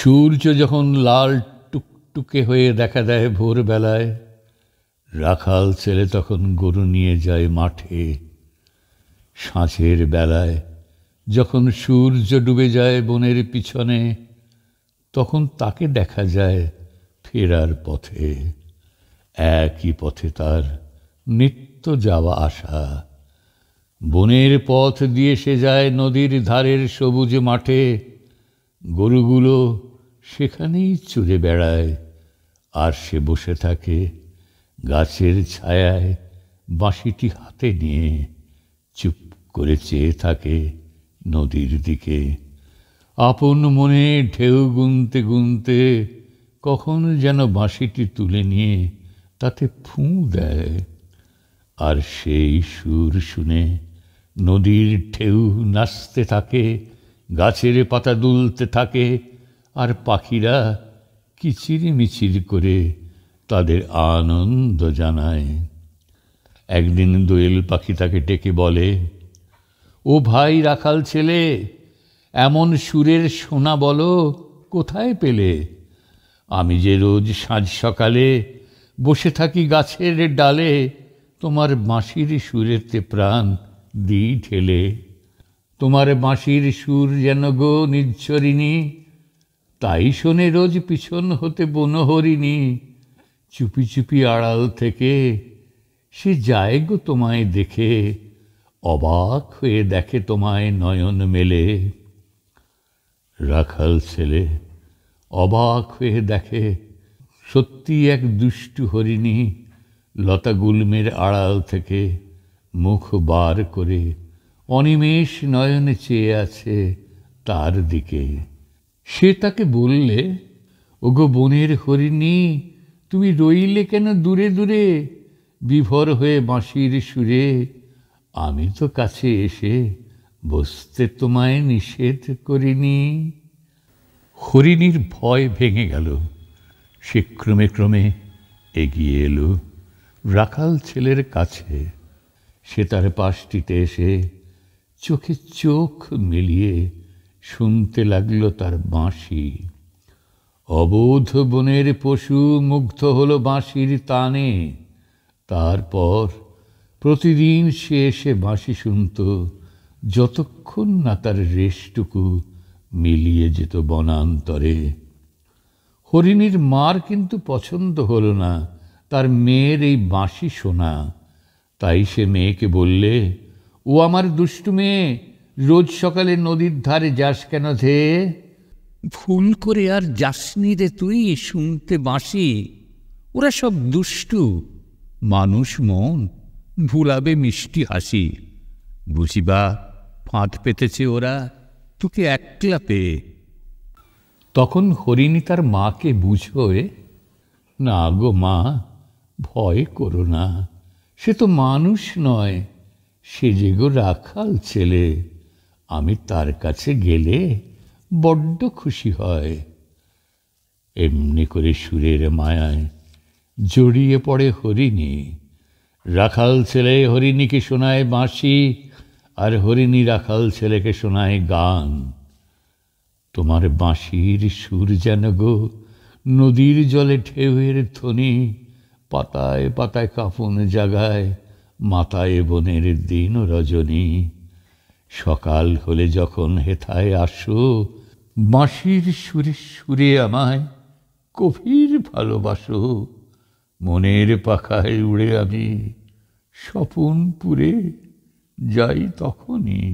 সূর্য যখন লাল টুকটুকে হয়ে দেখা দেয় ভোরবেলায়, রাখাল ছেলে তখন গরু নিয়ে যায় মাঠে। সাঁঝের বেলায় যখন সূর্য ডুবে যায় বনের পিছনে, তখন তাকে দেখা যায় ফেরার পথে। একই পথে তার নিত্য যাওয়া আসা। বনের পথ দিয়ে সে যায় নদীর ধারের সবুজ মাঠে। গরুগুলো সেখানেই চড়ে বেড়ায়, আর সে বসে থাকে গাছের ছায়ায় বাঁশিটি হাতে নিয়ে, চুপ করে চেয়ে থাকে নদীর দিকে। আপন মনে ঢেউ গুনতে গুনতে কখন যেন বাঁশিটি তুলে নিয়ে তাতে ফুঁ দেয়। আর সেই সুর শুনে নদীর ঢেউ নাচতে থাকে, গাছের পাতা দুলতে থাকে, আর পাখিরা কিচির মিচির করে তাদের আনন্দ জানায়। একদিন দোয়েল পাখি তাকে ডেকে বলে, ও ভাই রাখাল ছেলে, এমন সুরের সোনা বলো কোথায় পেলে? আমি যে রোজ সাঁঝ সকালে বসে থাকি গাছের ডালে, তোমার বাঁশির সুরেতে প্রাণ দিই ঠেলে। তোমার বাঁশির সুর যেন গো নিঝরিণী, তাই শোনে রোজ পিছন হতে বনহরিণী। চুপি চুপি আড়াল থেকে সে যায় গো তোমায় দেখে, অবাক হয়ে দেখে তোমায় নয়ন মেলে। রাখাল ছেলে অবাক হয়ে দেখে, সত্যি এক দুষ্টু হরিণী লতা গুল্মের আড়াল থেকে মুখ বার করে অনিমেষ নয়নে চেয়ে আছে তার দিকে। সে তাকে বললে, ওগো বনের হরিণী, তুমি রইলে কেন দূরে দূরে? বিভোর হয়ে বাঁশির সুরে আমি তো কাছে এসে বসতে তোমায় নিষেধ করিনি। হরিণীর ভয় ভেঙে গেল। সে ক্রমে ক্রমে এগিয়ে এলো রাখাল ছেলের কাছে। সে তার পাশটিতে এসে চোখে চোখ মিলিয়ে শুনতে লাগলো তার বাঁশি। অবোধ বনের পশু মুগ্ধ হলো বাঁশির তানে। তারপর প্রতিদিন সে এসে বাঁশি শুনত, যতক্ষণ না তার রেশটুকু মিলিয়ে যেত বনান্তরে। হরিণীর মার কিন্তু পছন্দ হলো না তার মেয়ের এই বাঁশি শোনা। তাই সে মেয়েকে বললে, ও আমার দুষ্টু মেয়ে, রোজ সকালে নদীর ধারে যাস কেন ধেয়ে? ভুল করে আর যাসনি রে তুই শুনতে বাঁশি। ওরা সব দুষ্টু, মানুষ মন ভুলাবে মিষ্টি হাসি। বুঝিবা ফাঁদ পেতেছে ওরা তোকে একলা পেয়ে। তখন হরিণী তার মাকে বুঝোয়, না গো মা, ভয় করো না, সে তো মানুষ নয়, সে যে গো রাখাল ছেলে। আমি তার কাছে গেলে বড্ড খুশি হয়। এমনি করে সুরের মায়ায় জড়িয়ে পড়ে হরিণী। রাখাল ছেলে হরিণীকে শোনায় বাঁশি, আর হরিণী রাখাল ছেলেকে শোনায় গান। তোমার বাঁশির সুর যেন গো নদীর জলে ঢেউয়ের ধ্বনি, পাতায় পাতায় কাঁপন জাগায়, মাথায় বনের দিন রজনী। সকাল হলে যখন হেথায় আসো, বাঁশির সুরে সুরে আমায় গভীর ভালোবাসো। মনের পাখায় উড়ে আমি স্বপনপুরে যাই তখনই।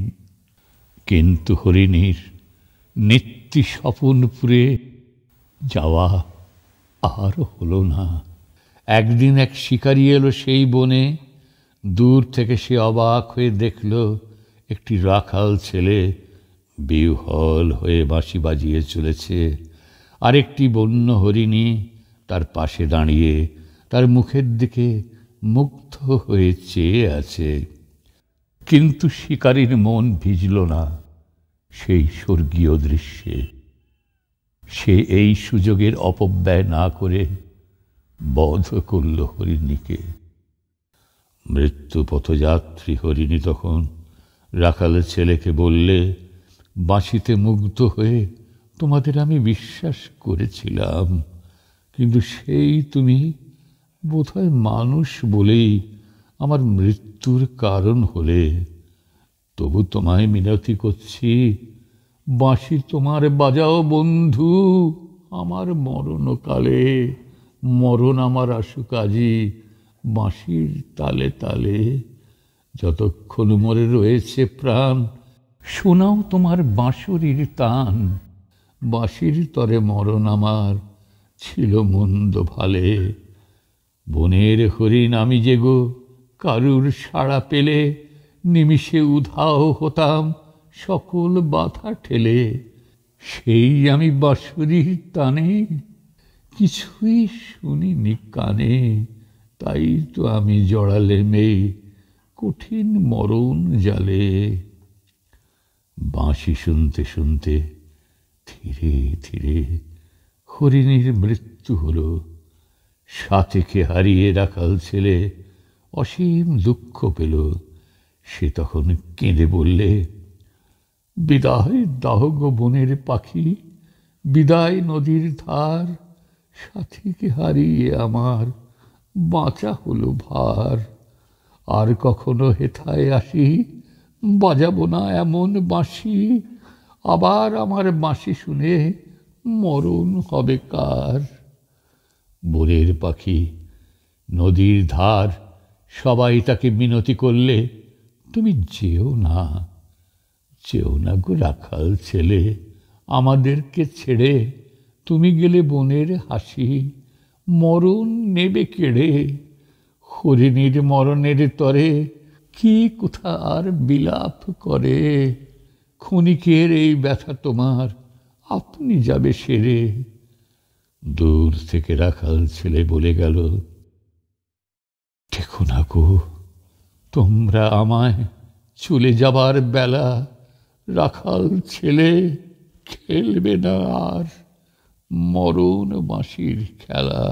কিন্তু হরিণীর নিত্যি স্বপনপুরে যাওয়া আর হলো না। একদিন এক শিকারী এলো সেই বনে। দূর থেকে সে অবাক হয়ে দেখল একটি রাখাল ছেলে বিহ্বল হয়ে বাঁশি বাজিয়ে চলেছে, আর একটি বন্য হরিণী তার পাশে দাঁড়িয়ে তার মুখের দিকে মুগ্ধ হয়ে চেয়ে আছে। কিন্তু শিকারীর মন ভিজল না সেই স্বর্গীয় দৃশ্যে। সে এই সুযোগের অপব্যয় না করে বধ করল হরিণীকে। মৃত্যু পথযাত্রী হরিণী তখন রাখালের ছেলেকে বললে, বাঁশিতে মুগ্ধ হয়ে তোমাদের আমি বিশ্বাস করেছিলাম, কিন্তু সেই তুমি বোধহয় মানুষ বলেই আমার মৃত্যুর কারণ হলে। তবু তোমায় মিনতি করছি, বাঁশি তোমার বাজাও বন্ধু আমার মরণকালে। মরণ আমার আসুক আজি বাঁশির তালে তালে। যতক্ষণ মরে রয়েছে প্রাণ, শোনাও তোমার বাঁশরীর তান। বাঁশির তরে মরণ আমার ছিল মন্দ ভালে। বনের হরিণ আমি যে গো, কারুর সাড়া পেলে নিমিষে উধাও হতাম সকল বাধা ঠেলে। সেই আমি বাঁশরীর টানে কিছুই শুনিনি কানে, তাই তো আমি জড়ালে মেয়ে কঠিন মরণ জালে। বাঁশি শুনতে শুনতে ধীরে ধীরে হরিণীর মৃত্যু হলো। সাথীকে হারিয়ে রাখাল ছেলে অসীম দুঃখ পেল। সে তখন কেঁদে বললে, বিদায় দাহ গো বনের পাখি, বিদায় নদীর ধার। সাথীকে হারিয়ে আমার বাঁচা হলো ভার। আর কখনো হেথায় আসি বাজাবো না এমন বাঁশি। আবার আমার বাঁশি শুনে মরণ হবে কার। বনের পাখি, নদীর ধার সবাই তাকে মিনতি করলে, তুমি যেও না, যেও না গো রাখাল ছেলে, আমাদেরকে ছেড়ে। তুমি গেলে বনের হাসি, মরণ নেবে কেড়ে। হরিণীর মরণের তরে কি কোথা আর বিলাপ করে। ক্ষণিকের এই ব্যথা তোমার আপনি যাবে সেরে। দূর থেকে রাখাল ছেলে বলে গেল, দেখো না গো, তোমরা আমায় চলে যাবার বেলা। রাখাল ছেলে খেলবে না আর মরণ বাঁশির খেলা।